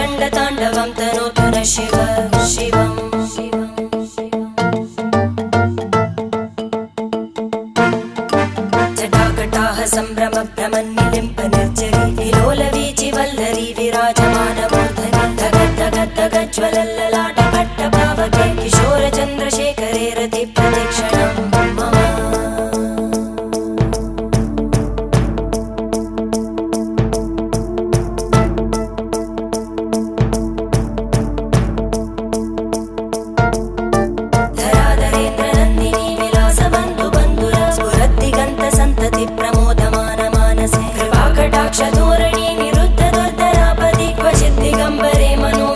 रङ्गताण्डवं तनोतु न शिव शिवम् जटाकटाः सम्भ्रमभ्रमन्निलिम्प निर्जरी विलोलवीचि वल्लरी विराजमानमूर्धनि धगज्ज्वलल्ललाटपट्टपावके किशोरचन्द्रशेखरे रतिप्रतिक्षणं मम धराधरेन्द्रनन्दिनी विलासबन्धुबन्धुरा स्फुरद्दिगन्तसन्तति प्रमोदमानमानसे कृपाकटाक्षधोरणी निरुद्धदुर्धरापदि क्वचिद्दिगम्बरे मनो